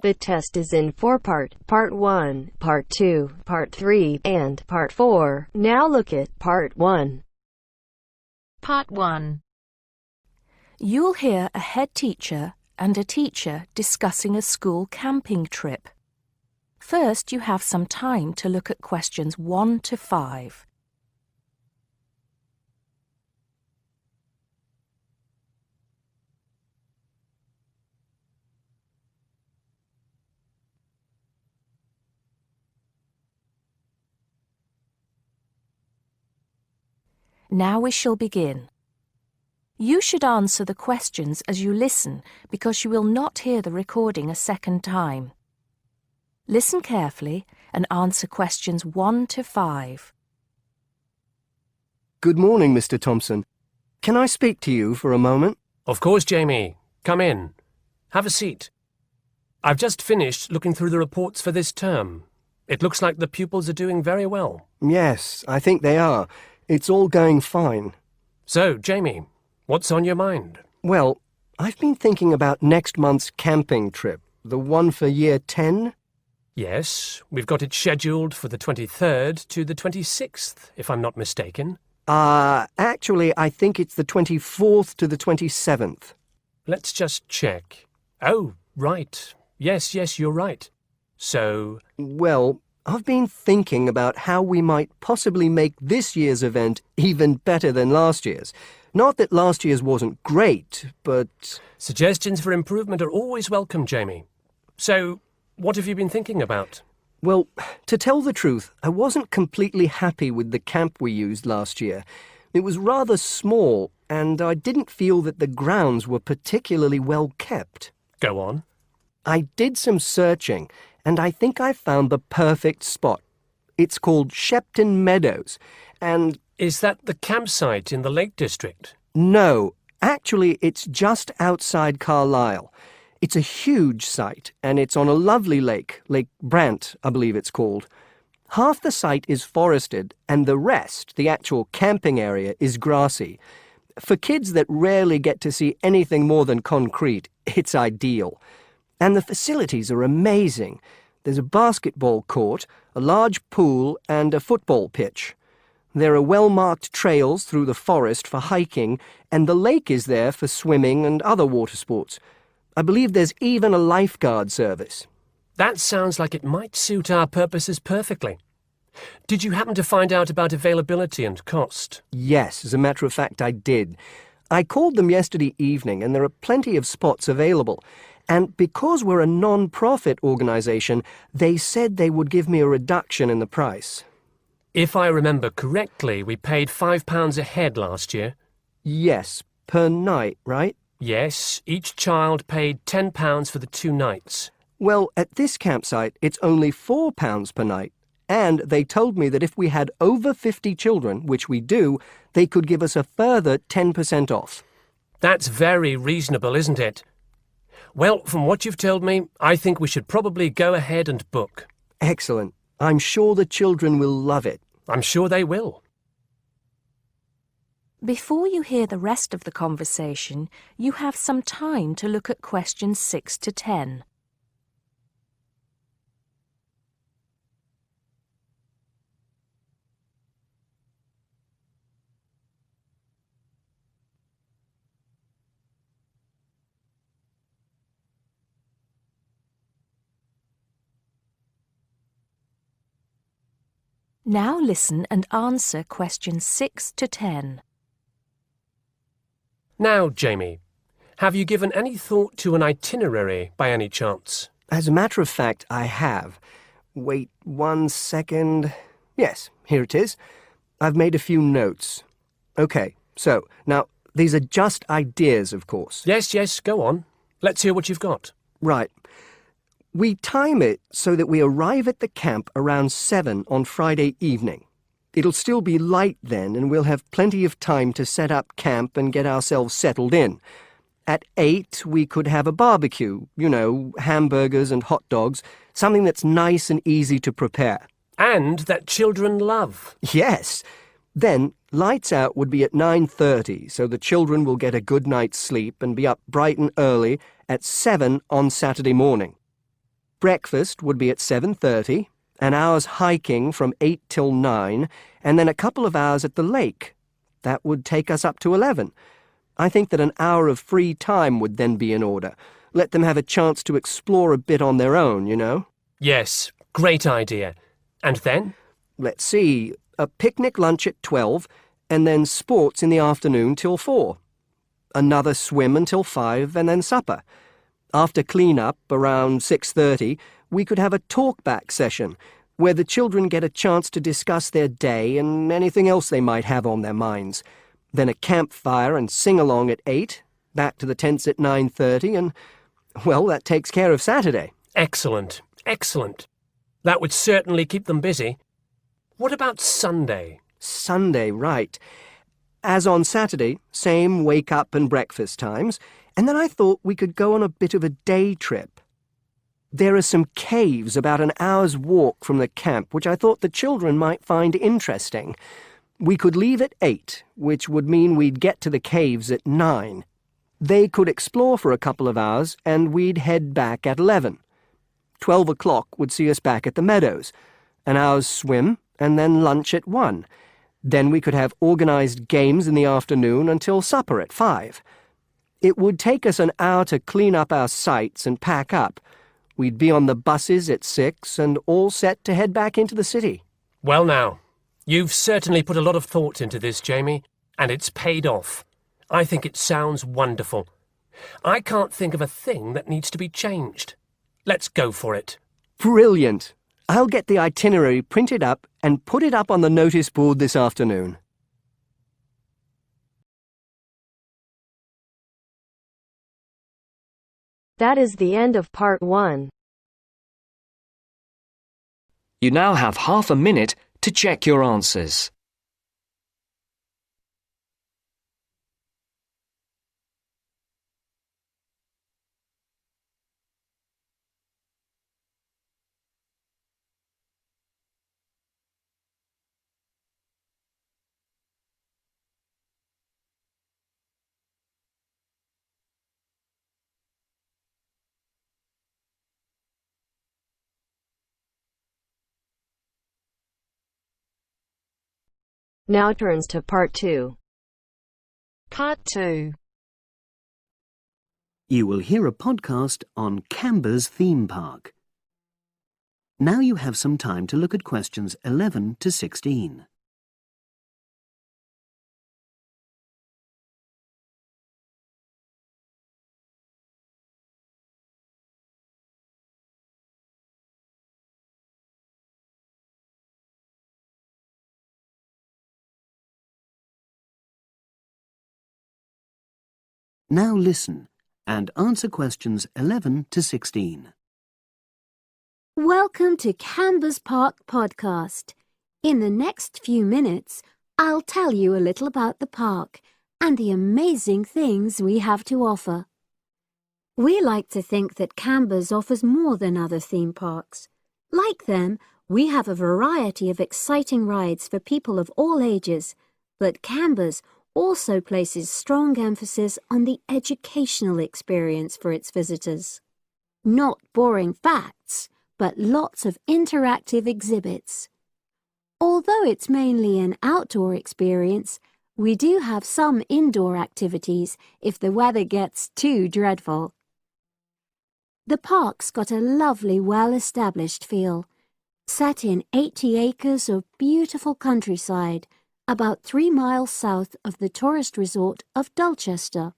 The test is in 4-part, Part 1, Part 2, Part 3, and Part 4. Now look at Part 1. Part 1. You'll hear a head teacher and a teacher discussing a school camping trip. First, you have some time to look at questions 1 to 5. Now we shall begin. You should answer the questions as you listen because you will not hear the recording a second time. Listen carefully and answer questions 1 to 5. Good morning, Mr. Thompson. Can I speak to you for a moment? Of course, Jamie. Come in. Have a seat. I've just finished looking through the reports for this term. It looks like the pupils are doing very well. Yes, I think they are. It's all going fine. So, Jamie, what's on your mind? Well, I've been thinking about next month's camping trip, the one for Year 10. Yes, we've got it scheduled for the 23rd to the 26th, if I'm not mistaken. Actually, I think it's the 24th to the 27th. Let's just check. Oh, right. Yes, you're right. So... Well, I've been thinking about how we might possibly make this year's event even better than last year's. Not that last year's wasn't great, but... Suggestions for improvement are always welcome, Jamie. So, what have you been thinking about? Well, to tell the truth, I wasn't completely happy with the camp we used last year. It was rather small, and I didn't feel that the grounds were particularly well kept. Go on. I did some searching, and I think I found the perfect spot. It's called Shepton Meadows, and... Is that the campsite in the Lake District? No, actually it's just outside Carlisle. It's a huge site, and it's on a lovely lake, Lake Brant, I believe it's called. Half the site is forested, and the rest, the actual camping area, is grassy. For kids that rarely get to see anything more than concrete, it's ideal. And the facilities are amazing. There's a basketball court, a large pool, and a football pitch. There are well-marked trails through the forest for hiking, and the lake is there for swimming and other water sports. I believe there's even a lifeguard service. That sounds like it might suit our purposes perfectly. Did you happen to find out about availability and cost? Yes, as a matter of fact, I did. I called them yesterday evening, and there are plenty of spots available. And because we're a non-profit organisation, they said they would give me a reduction in the price. If I remember correctly, we paid £5 a head last year. Yes, per night, right? Yes, each child paid £10 for the 2 nights. Well, at this campsite, it's only £4 per night. And they told me that if we had over 50 children, which we do, they could give us a further 10% off. That's very reasonable, isn't it? Well, from what you've told me, I think we should probably go ahead and book. Excellent. I'm sure the children will love it. I'm sure they will. Before you hear the rest of the conversation, you have some time to look at questions 6 to 10. Now listen and answer questions 6 to 10. Now, Jamie, have you given any thought to an itinerary by any chance? As a matter of fact, I have. Wait 1 second. Yes, here it is. I've made a few notes. Okay, so, now, these are just ideas, of course. Yes, go on. Let's hear what you've got. Right. We time it so that we arrive at the camp around 7 on Friday evening. It'll still be light then, and we'll have plenty of time to set up camp and get ourselves settled in. At 8, we could have a barbecue, hamburgers and hot dogs, something that's nice and easy to prepare. And that children love. Yes. Then, lights out would be at 9:30, so the children will get a good night's sleep and be up bright and early at 7 on Saturday morning. Breakfast would be at 7:30, an hour's hiking from 8 till 9, and then a couple of hours at the lake. That would take us up to 11. I think that an hour of free time would then be in order. Let them have a chance to explore a bit on their own, you know? Yes, great idea. And then? Let's see, a picnic lunch at 12, and then sports in the afternoon till 4. Another swim until 5, and then supper. After clean-up, around 6:30, we could have a talk-back session, where the children get a chance to discuss their day and anything else they might have on their minds. Then a campfire and sing-along at 8, back to the tents at 9:30, and, well, that takes care of Saturday. Excellent, excellent. That would certainly keep them busy. What about Sunday? Sunday, right. As on Saturday, same wake-up and breakfast times, and then I thought we could go on a bit of a day trip. There are some caves about an hour's walk from the camp, which I thought the children might find interesting. We could leave at 8, which would mean we'd get to the caves at 9. They could explore for a couple of hours, and we'd head back at 11. 12 o'clock would see us back at the meadows. An hour's swim, and then lunch at 1. Then we could have organised games in the afternoon until supper at 5. It would take us an hour to clean up our sites and pack up. We'd be on the buses at 6 and all set to head back into the city. Well now, you've certainly put a lot of thought into this, Jamie, and it's paid off. I think it sounds wonderful. I can't think of a thing that needs to be changed. Let's go for it. Brilliant! I'll get the itinerary printed up and put it up on the notice board this afternoon. That is the end of part 1. You now have half a minute to check your answers. Now turns to part 2. Part 2. You will hear a podcast on Canberra's theme park. Now you have some time to look at questions 11 to 16. Now listen and answer questions 11 to 16. Welcome to Canberra's Park podcast. In the next few minutes, I'll tell you a little about the park and the amazing things we have to offer. We like to think that Canberra's offers more than other theme parks. Like them, we have a variety of exciting rides for people of all ages, but Canberra's also places strong emphasis on the educational experience for its visitors. Not boring facts, but lots of interactive exhibits. Although it's mainly an outdoor experience, we do have some indoor activities if the weather gets too dreadful. The park's got a lovely, well-established feel, set in 80 acres of beautiful countryside, about 3 miles south of the tourist resort of Dulchester.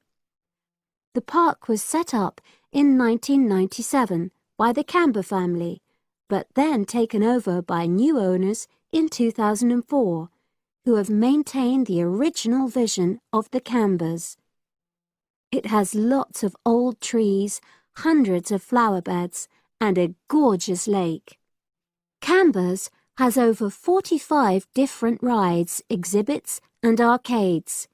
The park was set up in 1997 by the Canberra family, but then taken over by new owners in 2004, who have maintained the original vision of the Canberras. It has lots of old trees, hundreds of flower beds, and a gorgeous lake. Canberra's has over 45 different rides, exhibits, and arcades.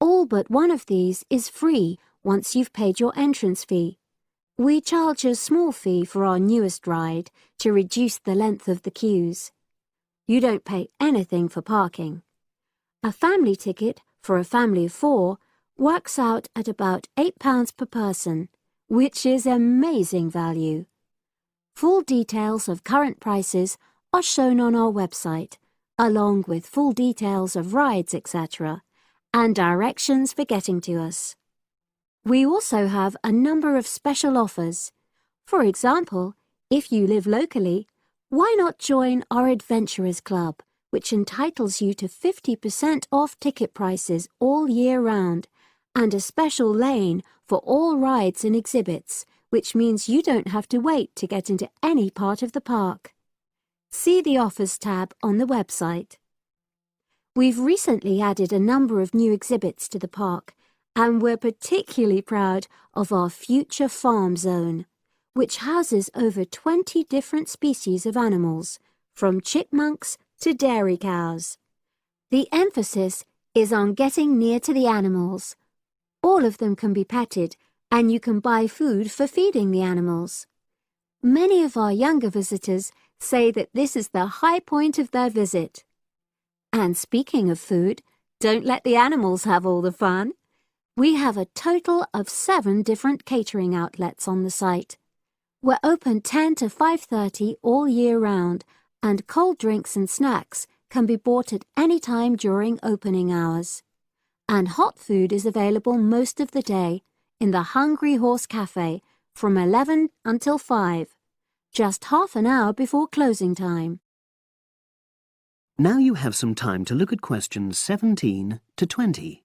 All but one of these is free once you've paid your entrance fee. We charge a small fee for our newest ride to reduce the length of the queues. You don't pay anything for parking. A family ticket for a family of 4 works out at about £8 per person, which is amazing value. Full details of current prices are shown on our website, along with full details of rides, etc., and directions for getting to us. We also have a number of special offers. For example, if you live locally, why not join our Adventurers Club, which entitles you to 50% off ticket prices all year round, and a special lane for all rides and exhibits, which means you don't have to wait to get into any part of the park. See the Offers tab on the website. We've recently added a number of new exhibits to the park, and we're particularly proud of our Future Farm Zone, which houses over 20 different species of animals, from chipmunks to dairy cows. The emphasis is on getting near to the animals. All of them can be petted, and you can buy food for feeding the animals. Many of our younger visitors say that this is the high point of their visit. And speaking of food, don't let the animals have all the fun. We have a total of 7 different catering outlets on the site. We're open 10 to 5:30 all year round, and cold drinks and snacks can be bought at any time during opening hours. And hot food is available most of the day in the Hungry Horse Cafe from 11 until 5, just half an hour before closing time. Now you have some time to look at questions 17 to 20.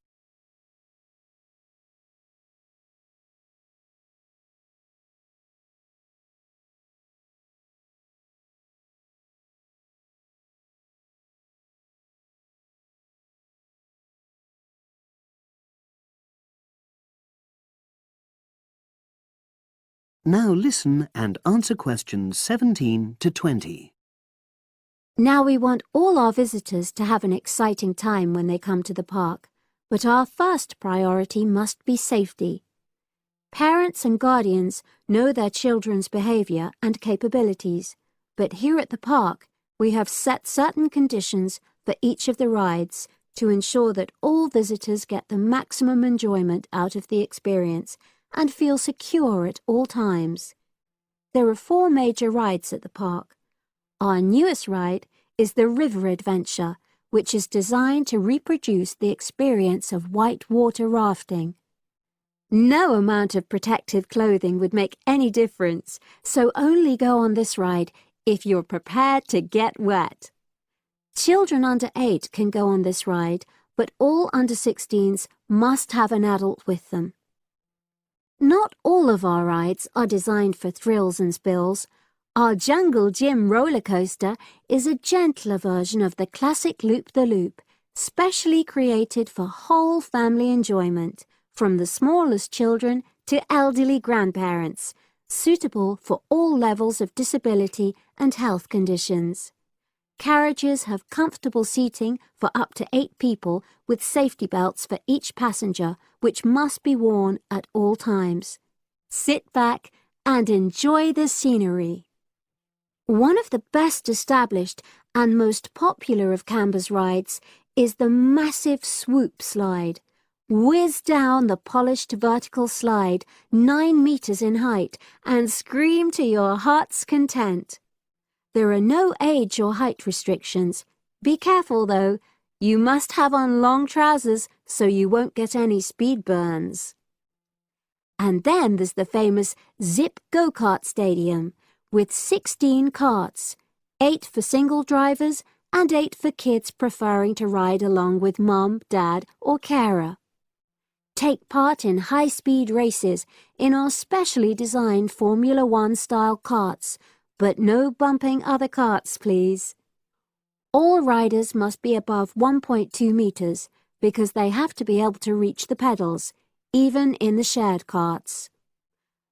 Now listen and answer questions 17 to 20. Now we want all our visitors to have an exciting time when they come to the park, but our first priority must be safety. Parents and guardians know their children's behavior and capabilities, but here at the park we have set certain conditions for each of the rides to ensure that all visitors get the maximum enjoyment out of the experience and feel secure at all times. There are 4 major rides at the park. Our newest ride is the River Adventure, which is designed to reproduce the experience of whitewater rafting. No amount of protective clothing would make any difference, so only go on this ride if you're prepared to get wet. Children under 8 can go on this ride, but all under 16s must have an adult with them. Not all of our rides are designed for thrills and spills. Our Jungle Gym roller coaster is a gentler version of the classic Loop-the-Loop, specially created for whole family enjoyment, from the smallest children to elderly grandparents, suitable for all levels of disability and health conditions. Carriages have comfortable seating for up to 8 people with safety belts for each passenger, which must be worn at all times. Sit back and enjoy the scenery. One of the best established and most popular of Canberra's rides is the massive swoop slide. Whiz down the polished vertical slide 9 meters in height and scream to your heart's content. There are no age or height restrictions. Be careful though, you must have on long trousers so you won't get any speed burns. And then there's the famous Zip Go-Kart Stadium with 16 karts, 8 for single drivers and 8 for kids preferring to ride along with mum, dad or carer. Take part in high-speed races in our specially designed Formula 1 style karts, but no bumping other karts, please. All riders must be above 1.2 meters because they have to be able to reach the pedals, even in the shared karts.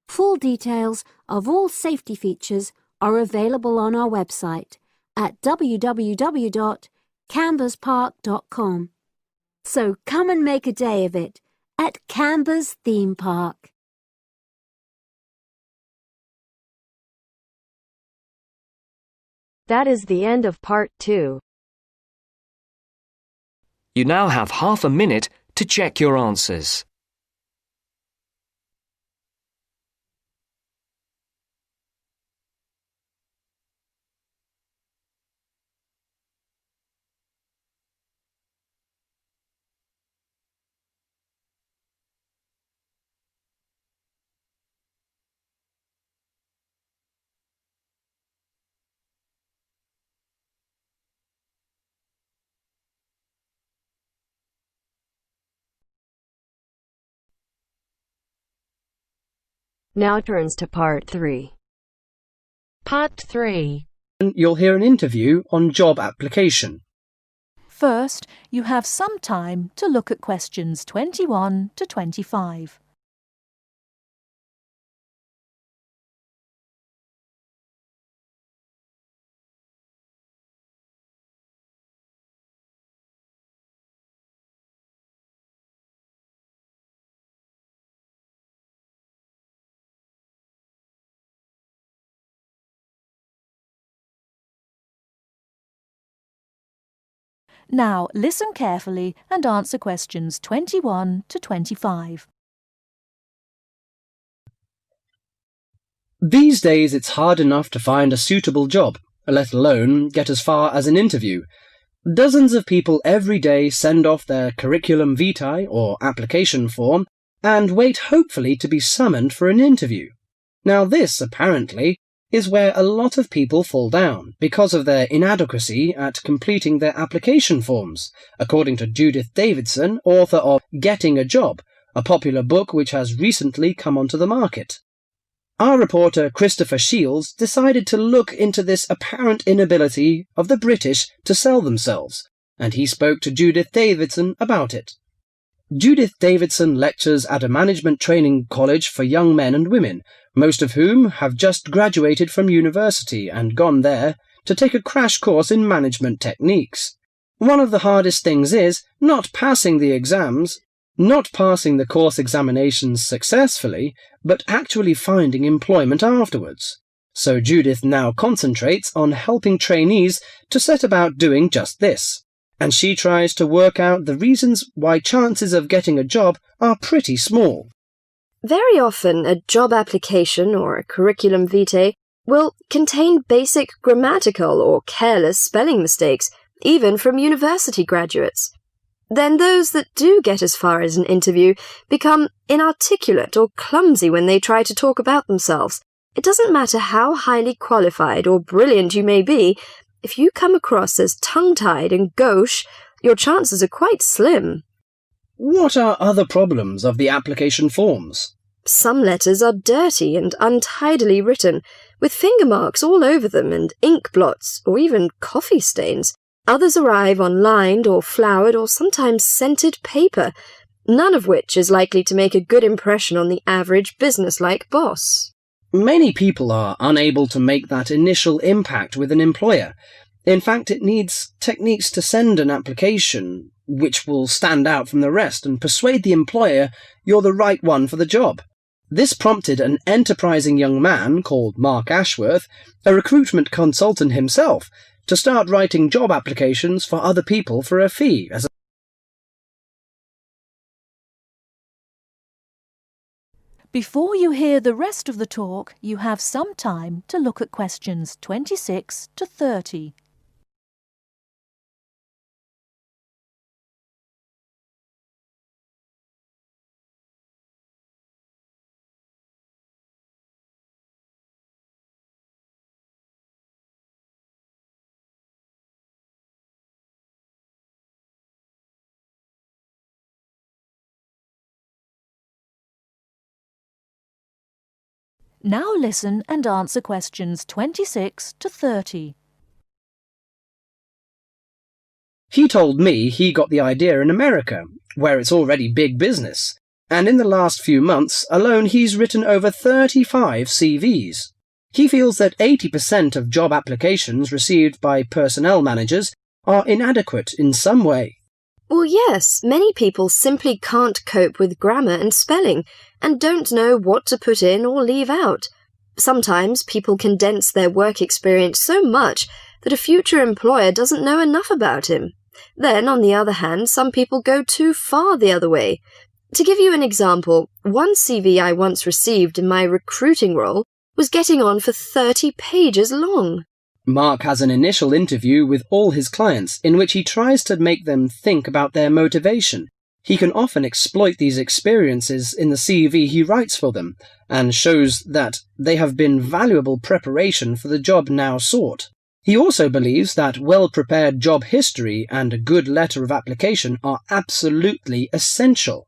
Full details of all safety features are available on our website at www.camberspark.com. So come and make a day of it at Canberra's Theme Park. That is the end of part 2. You now have half a minute to check your answers. Now turns to part 3. Part 3. You'll hear an interview on job application. First, you have some time to look at questions 21 to 25. Now listen carefully and answer questions 21 to 25. These days it's hard enough to find a suitable job, let alone get as far as an interview. Dozens of people every day send off their curriculum vitae or application form and wait hopefully to be summoned for an interview. Now this, apparently, is where a lot of people fall down because of their inadequacy at completing their application forms, according to Judith Davidson, author of Getting a Job, a popular book which has recently come onto the market. Our reporter Christopher Shields decided to look into this apparent inability of the British to sell themselves, and he spoke to Judith Davidson about it. Judith Davidson lectures at a management training college for young men and women, most of whom have just graduated from university and gone there to take a crash course in management techniques. One of the hardest things is not passing the exams, not passing the course examinations successfully, but actually finding employment afterwards. So Judith now concentrates on helping trainees to set about doing just this. And she tries to work out the reasons why chances of getting a job are pretty small. Very often, a job application or a curriculum vitae will contain basic grammatical or careless spelling mistakes, even from university graduates. Then those that do get as far as an interview become inarticulate or clumsy when they try to talk about themselves. It doesn't matter how highly qualified or brilliant you may be, if you come across as tongue-tied and gauche, your chances are quite slim. What are other problems of the application forms? Some letters are dirty and untidily written, with finger marks all over them and ink blots or even coffee stains. Others arrive on lined or flowered or sometimes scented paper, none of which is likely to make a good impression on the average business-like boss. Many people are unable to make that initial impact with an employer. In fact, it needs techniques to send an application which will stand out from the rest and persuade the employer you're the right one for the job. This prompted an enterprising young man called Mark Ashworth, a recruitment consultant himself, to start writing job applications for other people for a fee. Before you hear the rest of the talk, you have some time to look at questions 26 to 30. Now listen and answer questions 26 to 30. He told me he got the idea in America, where it's already big business, and in the last few months alone he's written over 35 CVs. He feels that 80% of job applications received by personnel managers are inadequate in some way. Well, yes, many people simply can't cope with grammar and spelling and don't know what to put in or leave out. Sometimes people condense their work experience so much that a future employer doesn't know enough about him. Then, on the other hand, some people go too far the other way. To give you an example, one CV I once received in my recruiting role was getting on for 30 pages long. Mark has an initial interview with all his clients in which he tries to make them think about their motivation. He can often exploit these experiences in the CV he writes for them and shows that they have been valuable preparation for the job now sought. He also believes that well-prepared job history and a good letter of application are absolutely essential.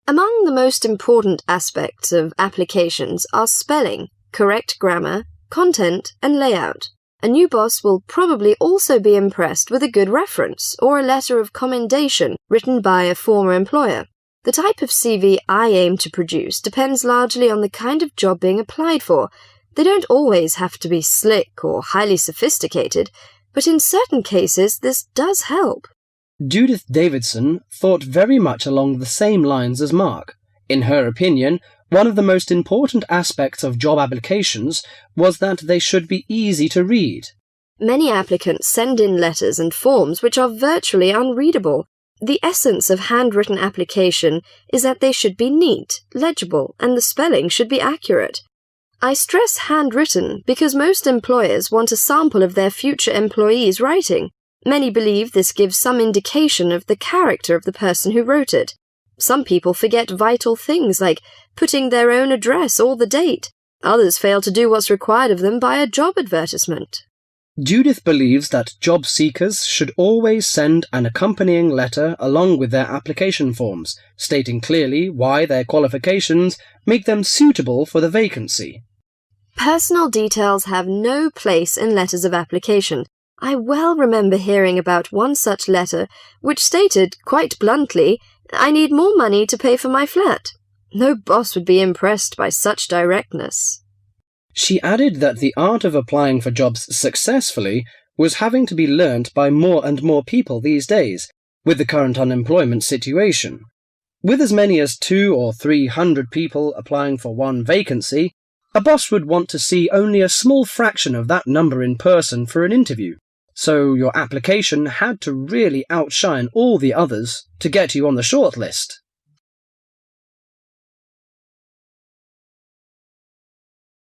Among the most important aspects of applications are spelling, correct grammar, content, and layout. A new boss will probably also be impressed with a good reference or a letter of commendation written by a former employer. The type of CV I aim to produce depends largely on the kind of job being applied for. They don't always have to be slick or highly sophisticated, but in certain cases this does help. Judith Davidson thought very much along the same lines as Mark. In her opinion, one of the most important aspects of job applications was that they should be easy to read. Many applicants send in letters and forms which are virtually unreadable. The essence of handwritten application is that they should be neat, legible, and the spelling should be accurate. I stress handwritten because most employers want a sample of their future employees' writing. Many believe this gives some indication of the character of the person who wrote it. Some people forget vital things like putting their own address or the date. Others fail to do what's required of them by a job advertisement. Judith believes that job seekers should always send an accompanying letter along with their application forms, stating clearly why their qualifications make them suitable for the vacancy. Personal details have no place in letters of application. I well remember hearing about one such letter which stated, quite bluntly, "I need more money to pay for my flat." No boss would be impressed by such directness. She added that the art of applying for jobs successfully was having to be learnt by more and more people these days, with the current unemployment situation. With as many as 200 or 300 people applying for one vacancy, a boss would want to see only a small fraction of that number in person for an interview. So your application had to really outshine all the others to get you on the shortlist.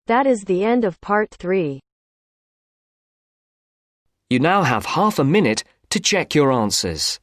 That is the end of part 3. You now have half a minute to check your answers.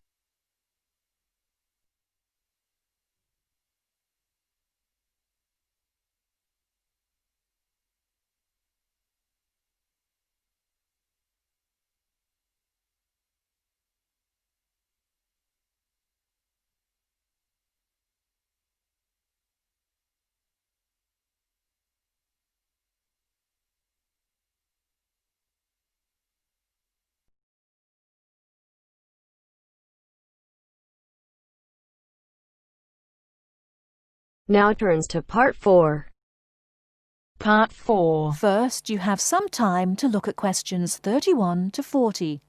Now turns to part 4. Part 4. First, you have some time to look at questions 31 to 40.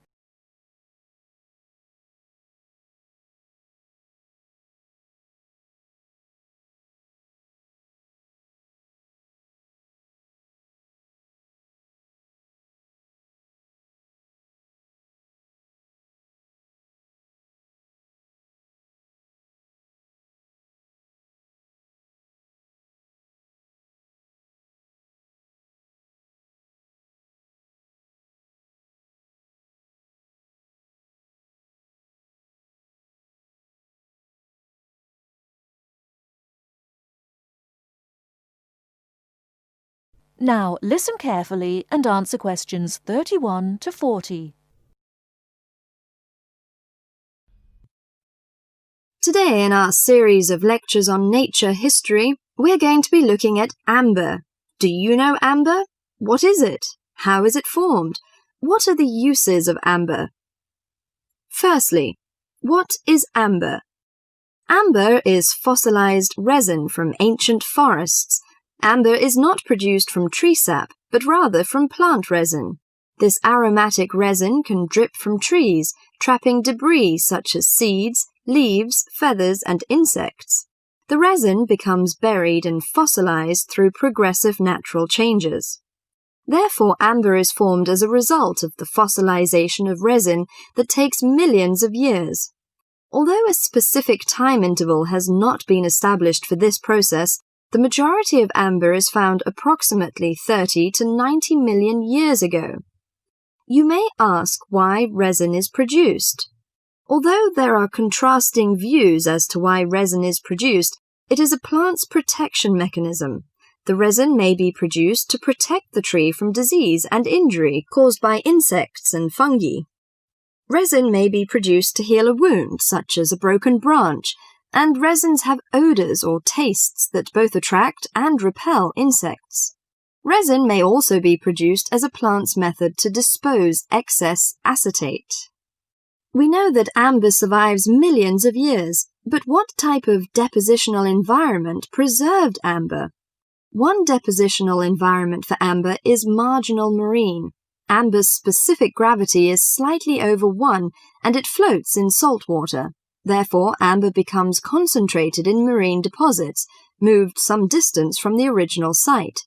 Now, listen carefully and answer questions 31 to 40. Today, in our series of lectures on nature history, we're going to be looking at amber. Do you know amber? What is it? How is it formed? What are the uses of amber? Firstly, what is amber? Amber is fossilized resin from ancient forests. Amber is not produced from tree sap, but rather from plant resin. This aromatic resin can drip from trees, trapping debris such as seeds, leaves, feathers, and insects. The resin becomes buried and fossilized through progressive natural changes. Therefore, amber is formed as a result of the fossilization of resin that takes millions of years. Although a specific time interval has not been established for this process, the majority of amber is found approximately 30 to 90 million years ago. You may ask why resin is produced. Although there are contrasting views as to why resin is produced, it is a plant's protection mechanism. The resin may be produced to protect the tree from disease and injury caused by insects and fungi. Resin may be produced to heal a wound, such as a broken branch, and resins have odours or tastes that both attract and repel insects. Resin may also be produced as a plant's method to dispose excess acetate. We know that amber survives millions of years, but what type of depositional environment preserved amber? One depositional environment for amber is marginal marine. Amber's specific gravity is slightly over 1 and it floats in salt water. Therefore, amber becomes concentrated in marine deposits, moved some distance from the original site.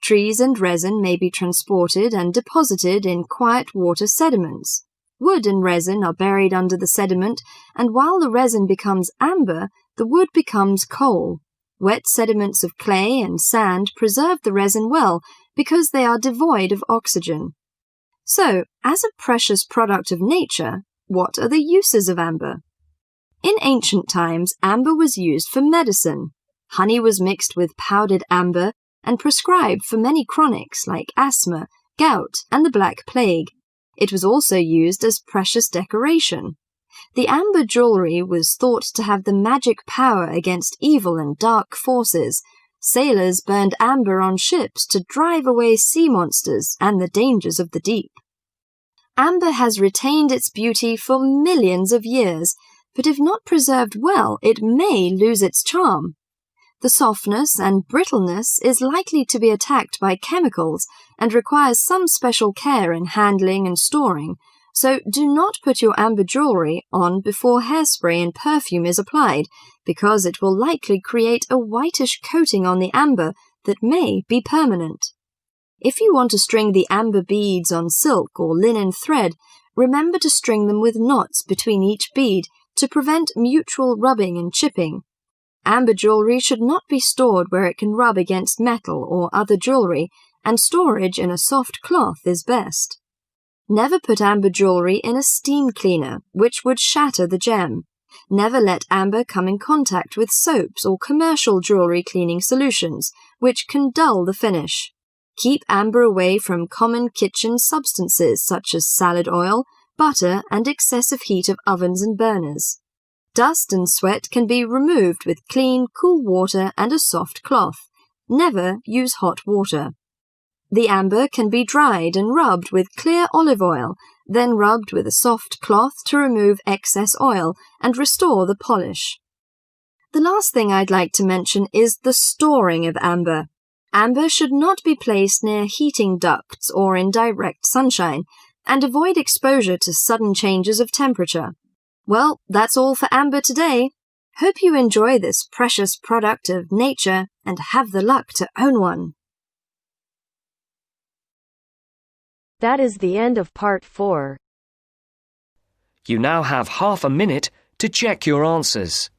Trees and resin may be transported and deposited in quiet water sediments. Wood and resin are buried under the sediment, and while the resin becomes amber, the wood becomes coal. Wet sediments of clay and sand preserve the resin well because they are devoid of oxygen. So, as a precious product of nature, what are the uses of amber? In ancient times, amber was used for medicine. Honey was mixed with powdered amber and prescribed for many chronics like asthma, gout, and the Black Plague. It was also used as precious decoration. The amber jewellery was thought to have the magic power against evil and dark forces. Sailors burned amber on ships to drive away sea monsters and the dangers of the deep. Amber has retained its beauty for millions of years, but if not preserved well, it may lose its charm. The softness and brittleness is likely to be attacked by chemicals and requires some special care in handling and storing, so do not put your amber jewellery on before hairspray and perfume is applied, because it will likely create a whitish coating on the amber that may be permanent. If you want to string the amber beads on silk or linen thread, remember to string them with knots between each bead to prevent mutual rubbing and chipping. Amber jewellery should not be stored where it can rub against metal or other jewellery, and storage in a soft cloth is best. Never put amber jewellery in a steam cleaner, which would shatter the gem. Never let amber come in contact with soaps or commercial jewellery cleaning solutions, which can dull the finish. Keep amber away from common kitchen substances such as salad oil, butter, and excessive heat of ovens and burners. Dust and sweat can be removed with clean, cool water and a soft cloth. Never use hot water. The amber can be dried and rubbed with clear olive oil, then rubbed with a soft cloth to remove excess oil and restore the polish. The last thing I'd like to mention is the storing of amber. Amber should not be placed near heating ducts or in direct sunshine, and avoid exposure to sudden changes of temperature. Well, that's all for amber today. Hope you enjoy this precious product of nature and have the luck to own one. That is the end of part 4. You now have half a minute to check your answers.